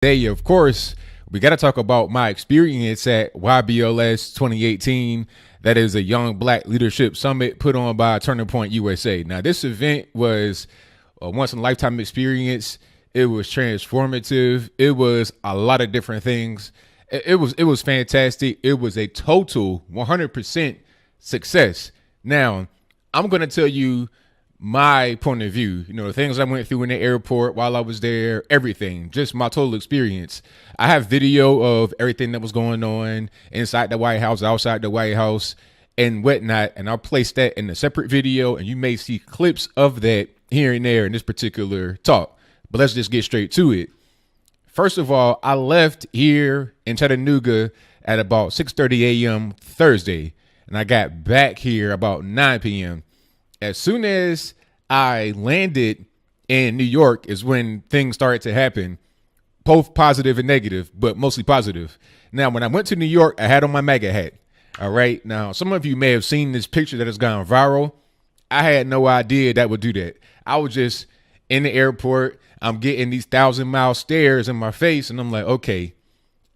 Today, of course, we got to talk about my experience at YBLS 2018. That is a Young Black Leadership Summit put on by Turning Point USA. Now, this event was a once-in-a-lifetime experience. It was transformative. It was a lot of different things. It was fantastic. It was a total 100% success. Now, I'm going to tell you my point of view, the things I went through in the airport while I was there, everything, just my total experience. I have video of everything that was going on inside the White House, outside the White House, and whatnot. And I'll place that in a separate video, and you may see clips of that here and there in this particular talk. But let's just get straight to it. First of all, I left here in Chattanooga at about 6:30 a.m. Thursday, and I got back here about 9 p.m. As soon as I landed in New York is when things started to happen, both positive and negative, but mostly positive. Now, when I went to New York, I had on my MAGA hat. All right. Now, some of you may have seen this picture that has gone viral. I had no idea that would do that. I was just in the airport. I'm getting these 1,000-mile stares in my face, and I'm like, okay,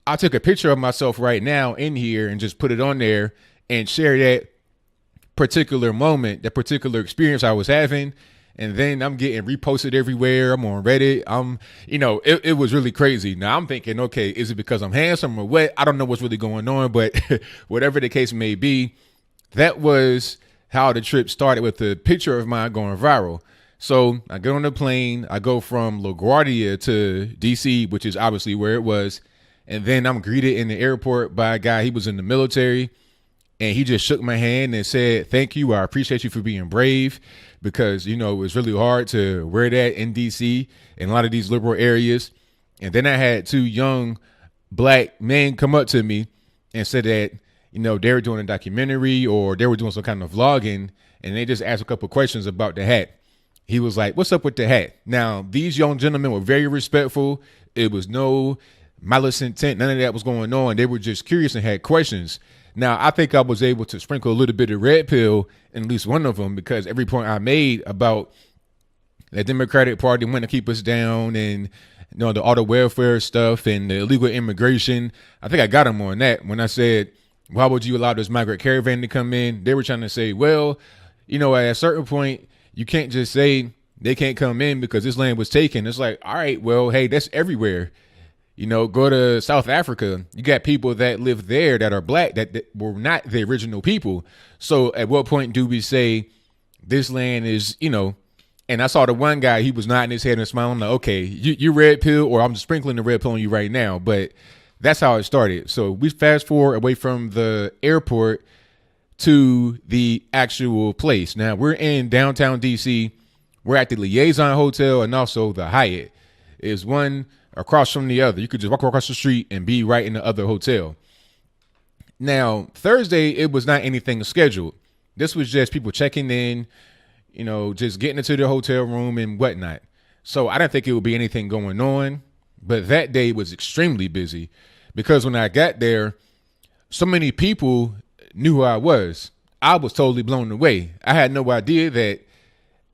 I took a picture of myself right now in here and just put it on there and share that particular moment, that particular experience I was having. And then I'm getting reposted everywhere. I'm on Reddit. It was really crazy. Now I'm thinking, okay, is it because I'm handsome or what? I don't know what's really going on, but whatever the case may be, that was how the trip started, with a picture of mine going viral. So I get on the plane. I go from LaGuardia to DC, which is obviously where it was. And then I'm greeted in the airport by a guy. He was in the military. And he just shook my hand and said, thank you. I appreciate you for being brave, because, it was really hard to wear that in D.C. and a lot of these liberal areas. And then I had two young Black men come up to me and said that, they were doing a documentary or they were doing some kind of vlogging, and they just asked a couple questions about the hat. He was like, what's up with the hat? Now, these young gentlemen were very respectful. It was no malice intent. None of that was going on. They were just curious and had questions. Now, I think I was able to sprinkle a little bit of red pill in at least one of them, because every point I made about the Democratic Party want to keep us down, and the auto welfare stuff and the illegal immigration, I think I got them on that. When I said, why would you allow this migrant caravan to come in? They were trying to say, well, at a certain point, you can't just say they can't come in because this land was taken. It's like, all right, well, hey, that's everywhere. Go to South Africa. You got people that live there that are Black that were not the original people. So at what point do we say this land is, and I saw the one guy, he was nodding his head and smiling. I'm like, okay, you red pill, or I'm just sprinkling the red pill on you right now. But that's how it started. So we fast forward away from the airport to the actual place. Now we're in downtown DC. We're at the Liaison Hotel, and also the Hyatt is one across from the other. You could just walk across the street and be right in the other hotel. Now, Thursday, it was not anything scheduled. This was just people checking in, just getting into the hotel room and whatnot. So I didn't think it would be anything going on. But that day was extremely busy, because when I got there, so many people knew who I was. I was totally blown away. I had no idea that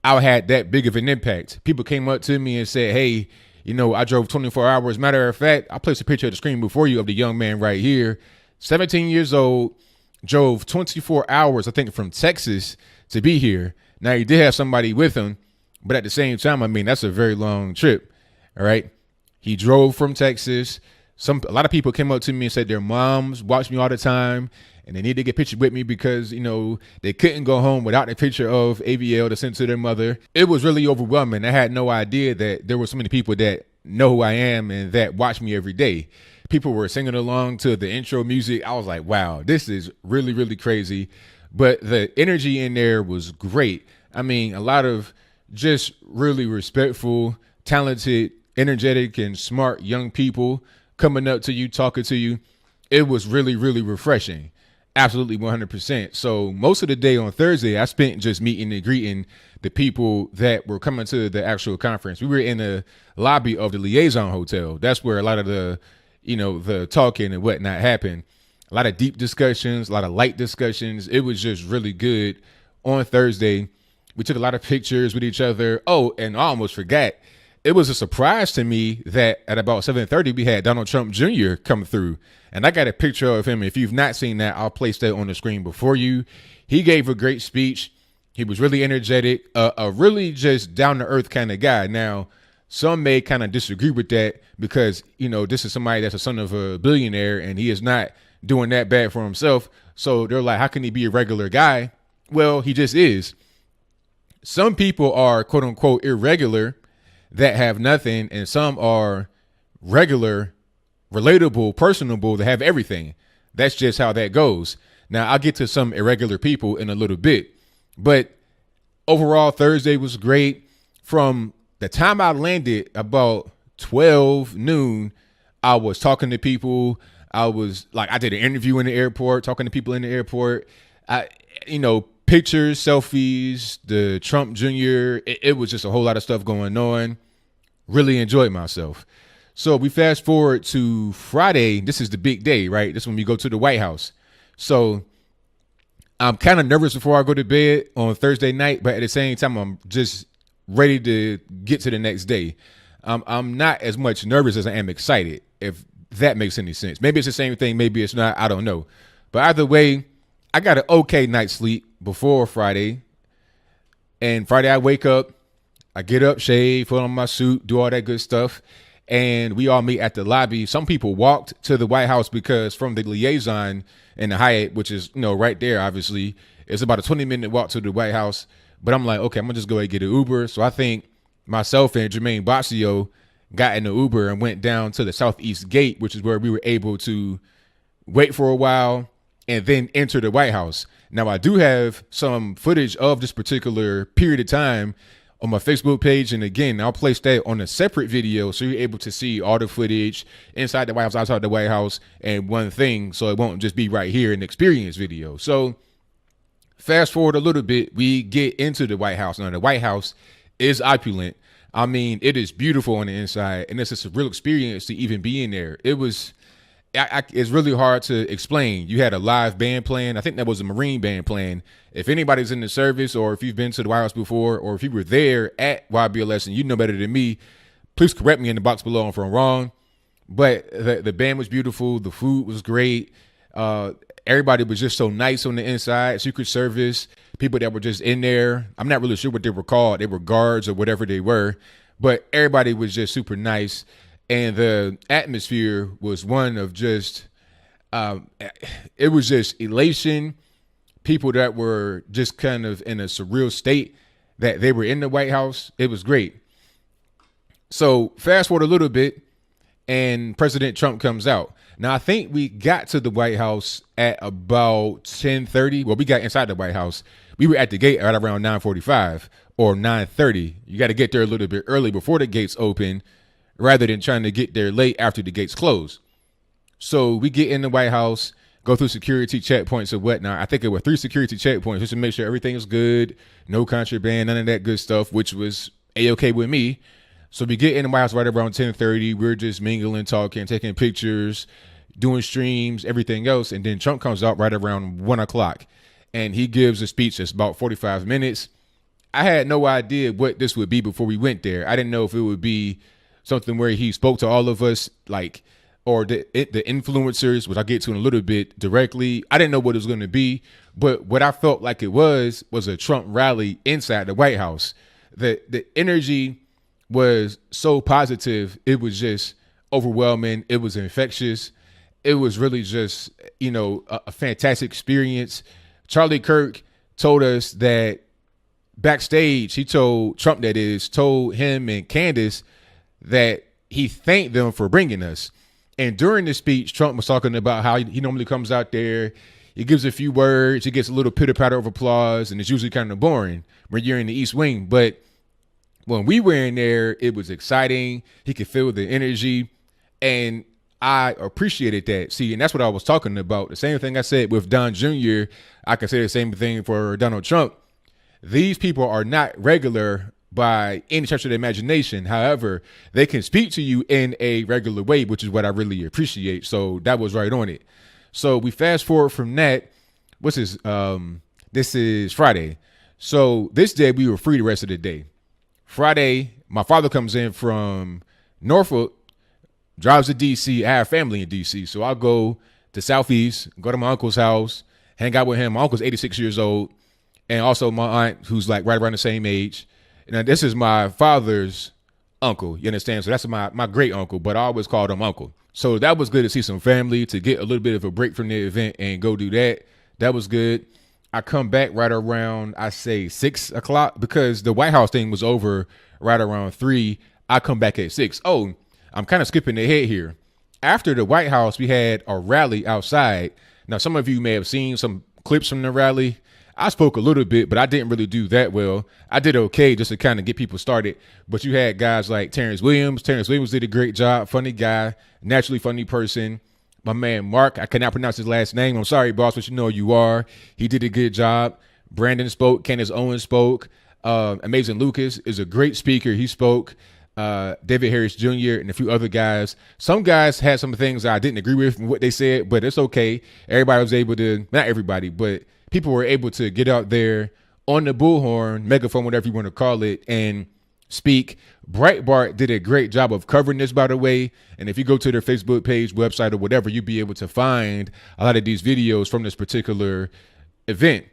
I had that big of an impact. People came up to me and said, hey, I drove 24 hours. Matter of fact, I placed a picture of the screen before you of the young man right here. 17 years old, drove 24 hours, I think, from Texas to be here. Now, he did have somebody with him, but at the same time, that's a very long trip. All right. He drove from Texas. A lot of people came up to me and said their moms watch me all the time, and they need to get pictures with me because, they couldn't go home without a picture of AVL to send to their mother. It was really overwhelming. I had no idea that there were so many people that know who I am and that watch me every day. People were singing along to the intro music. I was like, wow, this is really, really crazy. But the energy in there was great. A lot of just really respectful, talented, energetic, and smart young people coming up to you, talking to you. It was really, really refreshing. Absolutely 100%. So most of the day on Thursday, I spent just meeting and greeting the people that were coming to the actual conference. We were in the lobby of the Liaison Hotel. That's where a lot of the, the talking and whatnot happened. A lot of deep discussions, a lot of light discussions. It was just really good on Thursday. We took a lot of pictures with each other. Oh, and I almost forgot. it was a surprise to me that at about 7:30 we had Donald Trump Jr. come through, and I got a picture of him. If you've not seen that, I'll place that on the screen before you. He gave a great speech. He was really energetic, a really just down to earth kind of guy. Now, some may kind of disagree with that because, this is somebody that's a son of a billionaire and he is not doing that bad for himself. So they're like, how can he be a regular guy? Well, he just is. Some people are quote unquote irregular that have nothing, and some are regular, relatable, personable that have everything. That's just how that goes. Now, I'll get to some irregular people in a little bit, but overall, Thursday was great. From the time I landed about 12 noon, I was talking to people. I did an interview in the airport, talking to people in the airport. Pictures, selfies, the Trump Jr. It was just a whole lot of stuff going on. Really enjoyed myself. So we fast forward to Friday. This is the big day, right? This is when we go to the White House. So I'm kind of nervous before I go to bed on Thursday night, but at the same time, I'm just ready to get to the next day. I'm not as much nervous as I am excited, if that makes any sense. Maybe it's the same thing. Maybe it's not. I don't know. But either way, I got an okay night's sleep before Friday. And Friday I wake up, I get up, shave, put on my suit, do all that good stuff. And we all meet at the lobby. Some people walked to the White House because from the Liaison and the Hyatt, which is, right there, obviously, it's about a 20-minute walk to the White House. But I'm like, okay, I'm going to just go ahead and get an Uber. So I think myself and Jermaine Boxio got in the Uber and went down to the Southeast Gate, which is where we were able to wait for a while and then enter the White House. Now, I do have some footage of this particular period of time on my Facebook page. And again, I'll place that on a separate video so you're able to see all the footage inside the White House, outside the White House, and one thing, so it won't just be right here in the experience video. So fast forward a little bit, we get into the White House. Now, the White House is opulent. I mean, it is beautiful on the inside, and it's just a real experience to even be in there. It was... it's really hard to explain. You had a live band playing. I think that was a Marine band playing. If anybody's in the service, or if you've been to the White House before, or if you were there at YBLS and you know better than me, please correct me in the box below if I'm wrong. But the band was beautiful. The food was great. Everybody was just so nice on the inside. Secret Service, people that were just in there. I'm not really sure what they were called. They were guards or whatever they were. But everybody was just super nice. And the atmosphere was one of just, it was just elation. People that were just kind of in a surreal state that they were in the White House. It was great. So fast forward a little bit and President Trump comes out. Now, I think we got to the White House at about 10:30. Well, we got inside the White House. We were at the gate at around 9:45 or 9:30. You got to get there a little bit early before the gates open, rather than trying to get there late after the gates close. So we get in the White House, go through security checkpoints and whatnot. I think it were 3 security checkpoints just to make sure everything is good, no contraband, none of that good stuff, which was A-okay with me. So we get in the White House right around 10:30. We're just mingling, talking, taking pictures, doing streams, everything else. And then Trump comes out right around 1 o'clock and he gives a speech that's about 45 minutes. I had no idea what this would be before we went there. I didn't know if it would be something where he spoke to all of us, or the influencers, which I'll get to in a little bit directly. I didn't know what it was going to be, but what I felt like it was a Trump rally inside the White House. The energy was so positive. It was just overwhelming. It was infectious. It was really just, a fantastic experience. Charlie Kirk told us that backstage, he told Trump, told him and Candace that he thanked them for bringing us. And during the speech, Trump was talking about how he normally comes out there, he gives a few words, he gets a little pitter patter of applause, and it's usually kind of boring when you're in the East Wing. But when we were in there, it was exciting. He could feel the energy, and I appreciated that. See, and that's what I was talking about. The same thing I said with Don Jr., I can say the same thing for Donald Trump. These people are not regular by any stretch of the imagination. However, they can speak to you in a regular way, which is what I really appreciate. So that was right on it. So we fast forward from that. What's this? This is Friday. So this day we were free the rest of the day. Friday, my father comes in from Norfolk, drives to DC. I have family in DC. So I'll go to Southeast, go to my uncle's house, hang out with him. My uncle's 86 years old. And also my aunt, who's like right around the same age. And this is my father's uncle. You understand? So that's my great uncle, but I always called him uncle. So that was good to see some family, to get a little bit of a break from the event and go do that. That was good. I come back right around, I say 6 o'clock, because the White House thing was over right around 3. I come back at 6. Oh, I'm kind of skipping ahead here. After the White House, we had a rally outside. Now, some of you may have seen some clips from the rally. I spoke a little bit, but I didn't really do that well. I did okay just to kind of get people started. But you had guys like Terrence Williams. Terrence Williams did a great job. Funny guy, naturally funny person. My man, Mark, I cannot pronounce his last name. I'm sorry, boss, but you know you are. He did a good job. Brandon spoke. Candace Owens spoke. Amazing Lucas is a great speaker. He spoke. David Harris Jr. and a few other guys. Some guys had some things I didn't agree with what they said, but it's okay. Everybody was able to, not everybody, but people were able to get out there on the bullhorn, megaphone, whatever you want to call it, and speak. Breitbart did a great job of covering this, by the way. And if you go to their Facebook page, website, or whatever, you'll be able to find a lot of these videos from this particular event.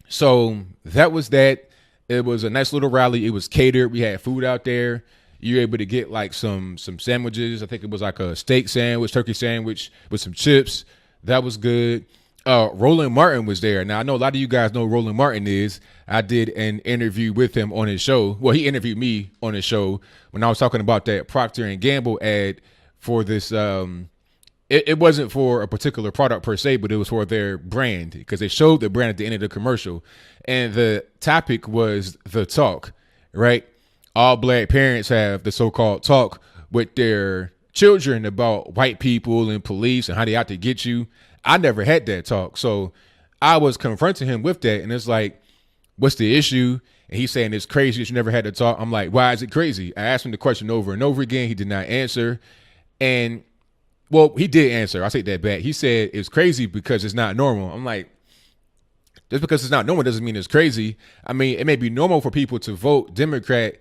So that was that. It was a nice little rally. It was catered. We had food out there. You were able to get like some sandwiches. I think it was like a steak sandwich, turkey sandwich with some chips. That was good. Roland Martin was there. Now, I know a lot of you guys know who Roland Martin is. I did an interview with him on his show. Well, he interviewed me on his show when I was talking about that Procter & Gamble ad for this. It wasn't for a particular product per se, but it was for their brand, because they showed the brand at the end of the commercial. And the topic was the talk, right? All black parents have the so-called talk with their children about white people and police and how they out to get you. I never had that talk. So I was confronting him with that. And it's like, what's the issue? And he's saying it's crazy that you never had to talk. I'm like, why is it crazy? I asked him the question over and over again. He did not answer. And well, he did answer. I'll take that back. He said it's crazy because it's not normal. I'm like, just because it's not normal doesn't mean it's crazy. I mean, it may be normal for people to vote Democrat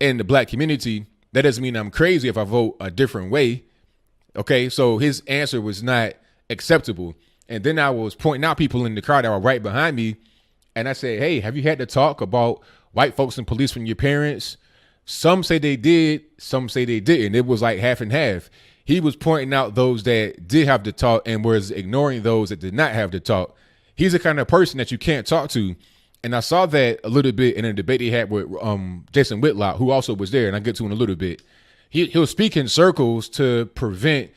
in the black community. That doesn't mean I'm crazy if I vote a different way. Okay, so his answer was not acceptable. And then I was pointing out people in the crowd that were right behind me. And I said, hey, have you had to talk about white folks and police from your parents? Some say they did. Some say they didn't. It was like half and half. He was pointing out those that did have to talk and was ignoring those that did not have to talk. He's the kind of person that you can't talk to. And I saw that a little bit in a debate he had with Jason Whitlock, who also was there, and I'll get to in a little bit. He'll speak in circles to prevent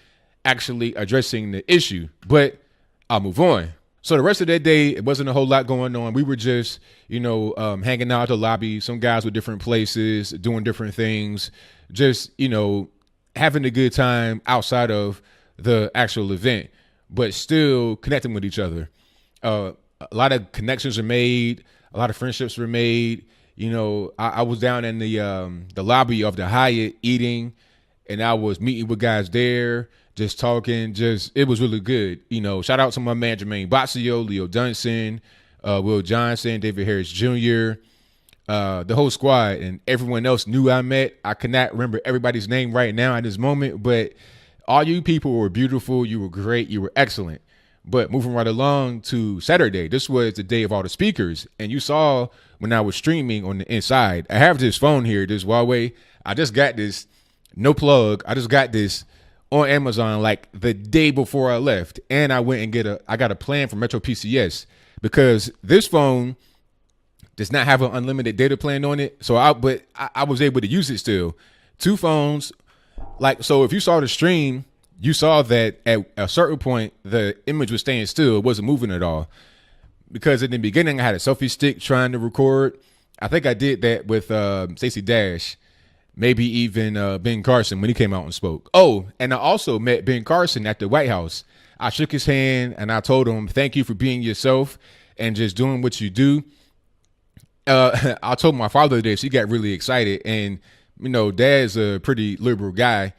actually addressing the issue, but I'll move on. So the rest of that day, it wasn't a whole lot going on. We were just, hanging out at the lobby, some guys with different places, doing different things, just, having a good time outside of the actual event, but still connecting with each other. A lot of connections are made. A lot of friendships were made. I was down in the lobby of the Hyatt eating, and I was meeting with guys there, just talking. It was really good. Shout out to my man Jermaine Boxio, Leo Dunson, Will Johnson, David Harris Jr., the whole squad, and everyone else new I met. I cannot remember everybody's name right now at this moment, but all you people were beautiful. You were great. You were excellent. But moving right along to Saturday, this was the day of all the speakers. And you saw when I was streaming on the inside, I have this phone here, this Huawei. I just got this, no plug. I just got this on Amazon like the day before I left. And I went and I got a plan from Metro PCS, because this phone does not have an unlimited data plan on it. So I was able to use it still. 2 phones. So if you saw the stream, you saw that at a certain point, the image was staying still. It wasn't moving at all. Because in the beginning, I had a selfie stick trying to record. I think I did that with Stacey Dash, maybe even Ben Carson when he came out and spoke. Oh, and I also met Ben Carson at the White House. I shook his hand and I told him, thank you for being yourself and just doing what you do. I told my father this. He got really excited. And, Dad's a pretty liberal guy.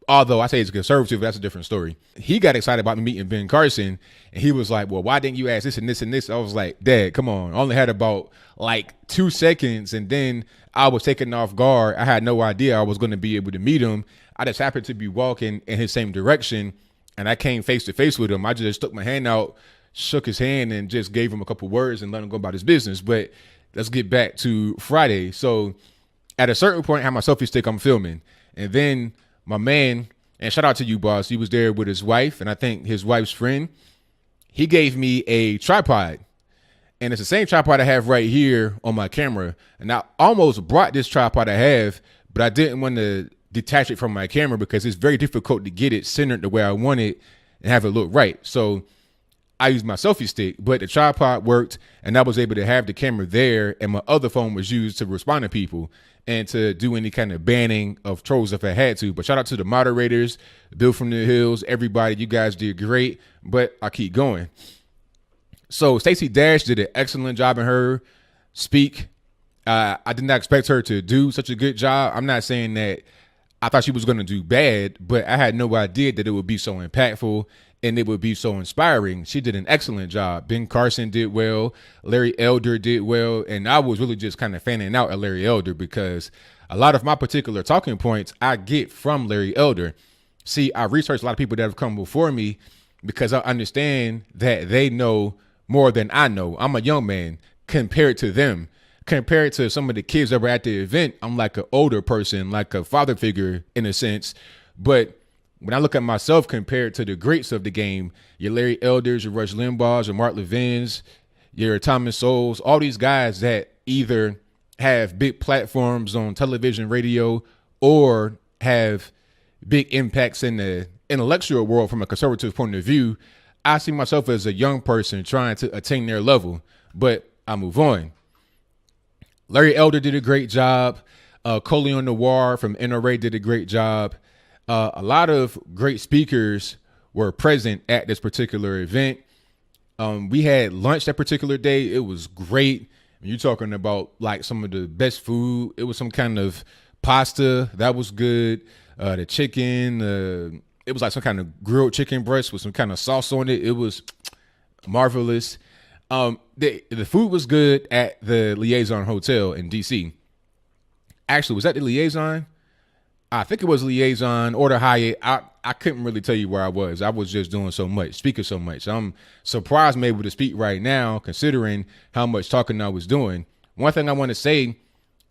Although I say it's conservative, that's a different story. He got excited about me meeting Ben Carson, and he was like, well, why didn't you ask this and this and this? I was like, Dad, come on. I only had about like 2 seconds, and then I was taken off guard. I had no idea I was going to be able to meet him. I just happened to be walking in his same direction, and I came face to face with him. I just stuck my hand out, shook his hand, and just gave him a couple words and let him go about his business. But let's get back to Friday. So at a certain point, I had my selfie stick, I'm filming, and then my man, and shout out to you, boss, he was there with his wife, and I think his wife's friend. He gave me a tripod, and it's the same tripod I have right here on my camera. And I almost brought this tripod I have, but I didn't want to detach it from my camera because it's very difficult to get it centered the way I want it and have it look right. So I used my selfie stick, but the tripod worked, and I was able to have the camera there, and my other phone was used to respond to people and to do any kind of banning of trolls if I had to. But shout out to the moderators, Bill from the Hills, everybody. You guys did great, but I keep going. So Stacey Dash did an excellent job in her speak. I did not expect her to do such a good job. I'm not saying that I thought she was going to do bad, but I had no idea that it would be so impactful and it would be so inspiring. She did an excellent job. Ben Carson did well. Larry Elder did well. And I was really just kind of fanning out at Larry Elder because a lot of my particular talking points I get from Larry Elder. See, I researched a lot of people that have come before me because I understand that they know more than I know. I'm a young man compared to them. Compared to some of the kids that were at the event, I'm like an older person, like a father figure in a sense. But when I look at myself compared to the greats of the game, your Larry Elders, your Rush Limbaughs, your Mark Levins, your Thomas Sowells, all these guys that either have big platforms on television, radio, or have big impacts in the intellectual world from a conservative point of view, I see myself as a young person trying to attain their level, but I move on. Larry Elder did a great job. Coleon Noir from NRA did a great job. A lot of great speakers were present at this particular event. We had lunch that particular day. It was great. You're talking about like some of the best food. It was some kind of pasta that was good. The chicken, it was like some kind of grilled chicken breast with some kind of sauce on it. It was marvelous. The food was good at the Liaison Hotel in DC. Actually, was that the Liaison? I think it was Liaison or the Hyatt. I couldn't really tell you where I was. I was just doing so much, speaking so much. I'm surprised I'm able to speak right now, considering how much talking I was doing. One thing I want to say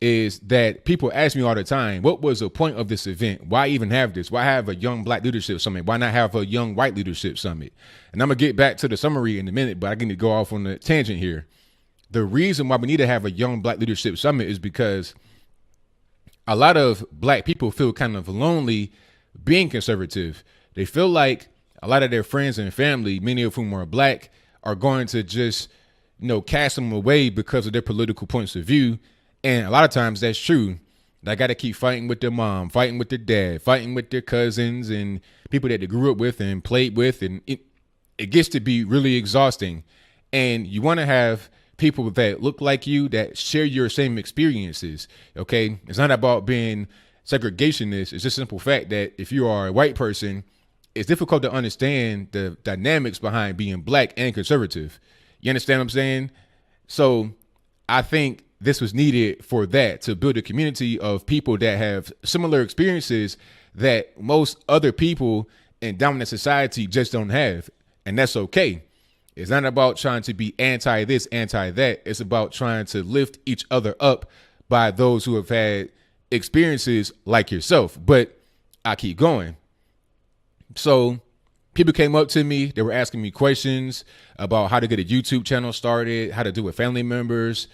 is that people ask me all the time, what was the point of this event? Why even have this? Why have a young black leadership summit? Why not have a young white leadership summit? And I'm going to get back to the summary in a minute, but I need to go off on the tangent here. The reason why we need to have a young black leadership summit is because a lot of black people feel kind of lonely being conservative. They feel like a lot of their friends and family, many of whom are black, are going to just, cast them away because of their political points of view. And a lot of times that's true. They got to keep fighting with their mom, fighting with their dad, fighting with their cousins and people that they grew up with and played with. And it gets to be really exhausting. And you want to have people that look like you, that share your same experiences. Okay. It's not about being segregationist. It's just a simple fact that if you are a white person, it's difficult to understand the dynamics behind being black and conservative. You understand what I'm saying? So I think this was needed for that, to build a community of people that have similar experiences that most other people in dominant society just don't have. And that's okay. It's not about trying to be anti this, anti that. It's about trying to lift each other up by those who have had experiences like yourself. But I keep going. So people came up to me. They were asking me questions about how to get a YouTube channel started, how to do it with family members.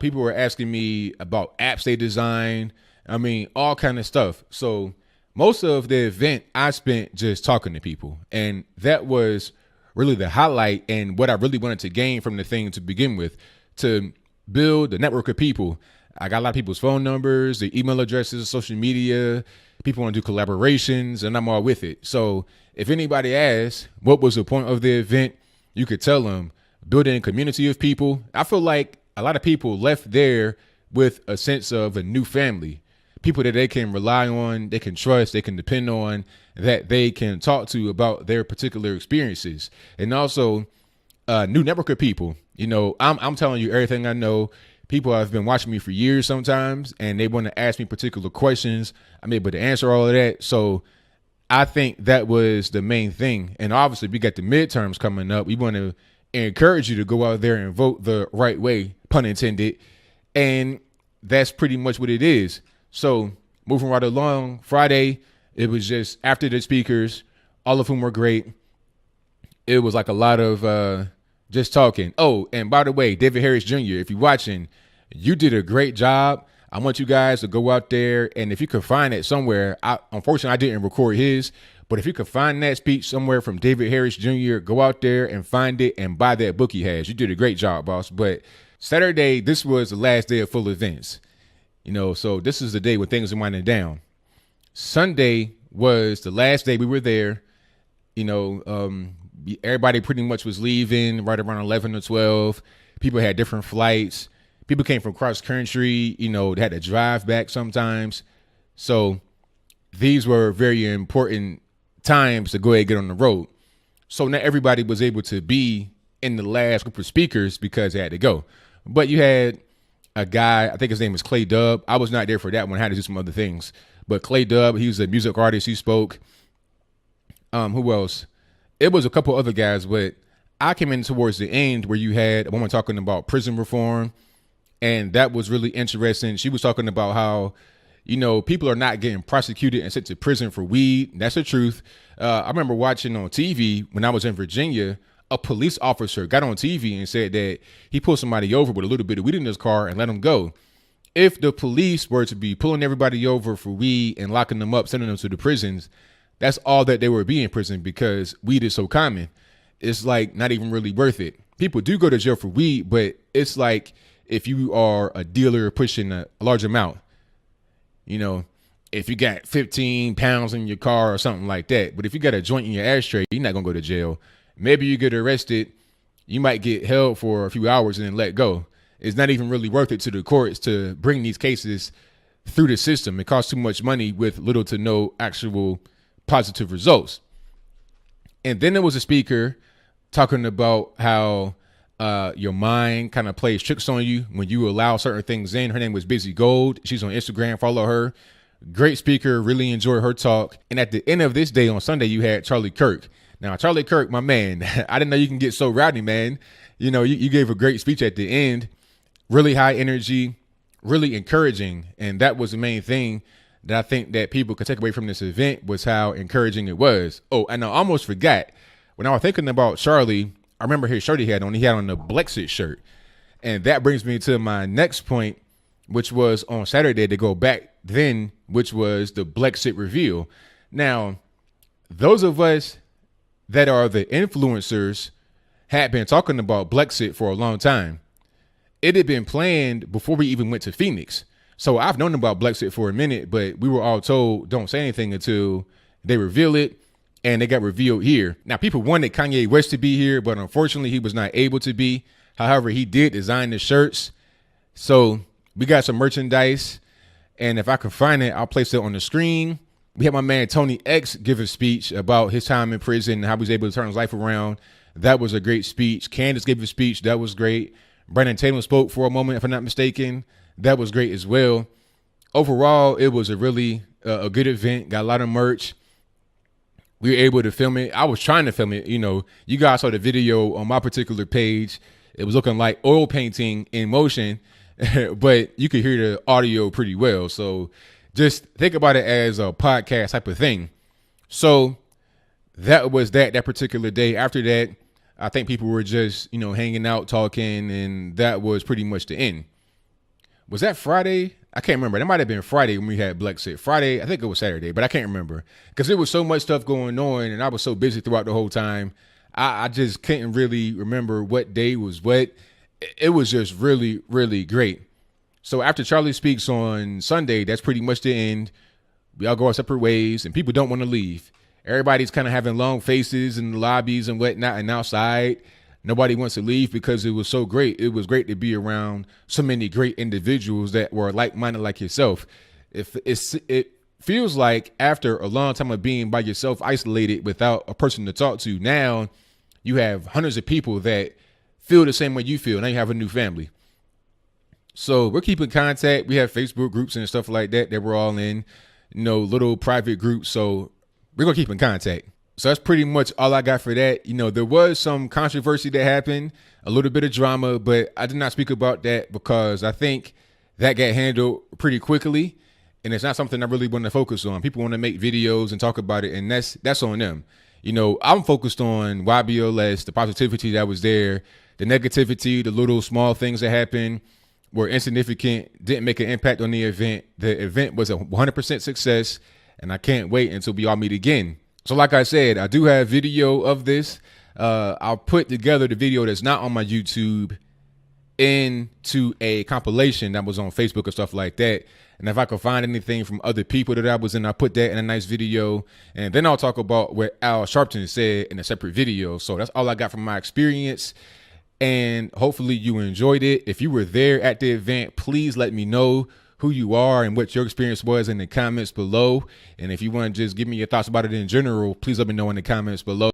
People were asking me about apps they design. I mean, all kind of stuff. So most of the event I spent just talking to people. And that was really the highlight and what I really wanted to gain from the thing to begin with, to build a network of people. I got a lot of people's phone numbers, their email addresses, social media. People want to do collaborations, and I'm all with it. So if anybody asks what was the point of the event, you could tell them building a community of people. I feel like a lot of people left there with a sense of a new family. people that they can rely on, they can trust, they can depend on, that they can talk to about their particular experiences. And also new network of people. I'm telling you everything I know. People have been watching me for years sometimes, and they want to ask me particular questions. I'm able to answer all of that. So I think that was the main thing. And obviously we got the midterms coming up. We want to encourage you to go out there and vote the right way, pun intended. And that's pretty much what it is. So moving right along, Friday, it was just after the speakers, all of whom were great. It was like a lot of just talking. Oh, and by the way, David Harris Jr., if you're watching, you did a great job. I want you guys to go out there, and if you could find it somewhere, unfortunately, I didn't record his, but if you could find that speech somewhere from David Harris Jr., go out there and find it and buy that book he has. You did a great job, boss. But Saturday, this was the last day of full events. So this is the day when things are winding down. Sunday was the last day we were there. Everybody pretty much was leaving right around 11 or 12. People had different flights. People came from cross country. They had to drive back sometimes. So these were very important times to go ahead and get on the road. So not everybody was able to be in the last group of speakers because they had to go. But you had a guy, I think his name was Clay Dubb. I was not there for that one. I had to do some other things. But Clay Dubb, he was a music artist. He spoke. Who else? It was a couple other guys, but I came in towards the end where you had a woman talking about prison reform, and that was really interesting. She was talking about how, people are not getting prosecuted and sent to prison for weed. That's the truth. I remember watching on TV when I was in Virginia, a police officer got on TV and said that he pulled somebody over with a little bit of weed in his car and let him go. If the police were to be pulling everybody over for weed and locking them up, sending them to the prisons, that's all that they would be in prison because weed is so common. It's like not even really worth it. People do go to jail for weed, but it's like if you are a dealer pushing a large amount, if you got 15 pounds in your car or something like that. But if you got a joint in your ashtray, you're not going to go to jail. Maybe you get arrested. You might get held for a few hours and then let go. It's not even really worth it to the courts to bring these cases through the system. It costs too much money with little to no actual positive results. And then there was a speaker talking about how your mind kind of plays tricks on you when you allow certain things in. Her name was Busy Gold. She's on Instagram. Follow her. Great speaker. Really enjoyed her talk. And at the end of this day on Sunday, you had Charlie Kirk. Now, Charlie Kirk, my man, I didn't know you can get so rowdy, man. You gave a great speech at the end. Really high energy, really encouraging. And that was the main thing that I think that people could take away from this event was how encouraging it was. Oh, and I almost forgot. When I was thinking about Charlie, I remember his shirt he had on. He had on the BLEXIT shirt. And that brings me to my next point, which was on Saturday to go back then, which was the BLEXIT reveal. Now, those of us that are the influencers had been talking about BLEXIT for a long time. It had been planned before we even went to Phoenix. So I've known about BLEXIT for a minute, but we were all told don't say anything until they reveal it, and they got revealed here. Now, people wanted Kanye West to be here, but unfortunately he was not able to be. However, he did design the shirts. So we got some merchandise, and if I can find it, I'll place it on the screen. We had my man Tony X give a speech about his time in prison and how he was able to turn his life around. That was a great speech. Candace gave a speech. That was great. Brandon Tatum spoke for a moment, if I'm not mistaken. That was great as well. Overall, it was a really a good event. Got a lot of merch. We were able to film it. I was trying to film it. You guys saw the video on my particular page. It was looking like oil painting in motion, but you could hear the audio pretty well. So just think about it as a podcast type of thing. So that was that particular day. After that, I think people were just, hanging out, talking, and that was pretty much the end. Was that Friday? I can't remember. That might have been Friday when we had BLEXIT. Friday, I think it was Saturday, but I can't remember because there was so much stuff going on, and I was so busy throughout the whole time. I just couldn't really remember what day was what. It was just really, really great. So after Charlie speaks on Sunday, that's pretty much the end. We all go our separate ways, and people don't want to leave. Everybody's kind of having long faces in the lobbies and whatnot and outside. Nobody wants to leave because it was so great. It was great to be around so many great individuals that were like-minded like yourself. it feels like after a long time of being by yourself, isolated without a person to talk to, now you have hundreds of people that feel the same way you feel. Now you have a new family. So we're keeping contact. We have Facebook groups and stuff like that we're all in, little private groups. So we're going to keep in contact. So that's pretty much all I got for that. There was some controversy that happened, a little bit of drama, but I did not speak about that because I think that got handled pretty quickly. And it's not something I really want to focus on. People want to make videos and talk about it, and that's on them. I'm focused on YBLS, the positivity that was there, the negativity, the little small things that happened were insignificant, didn't make an impact on the event. The event was a 100% success, and I can't wait until we all meet again. So like I said, I do have video of this. I'll put together the video that's not on my YouTube into a compilation that was on Facebook and stuff like that. And if I could find anything from other people that I was in, I'll put that in a nice video. And then I'll talk about what Al Sharpton said in a separate video. So that's all I got from my experience. And hopefully you enjoyed it. If you were there at the event, please let me know who you are and what your experience was in the comments below. And if you want to just give me your thoughts about it in general, please let me know in the comments below.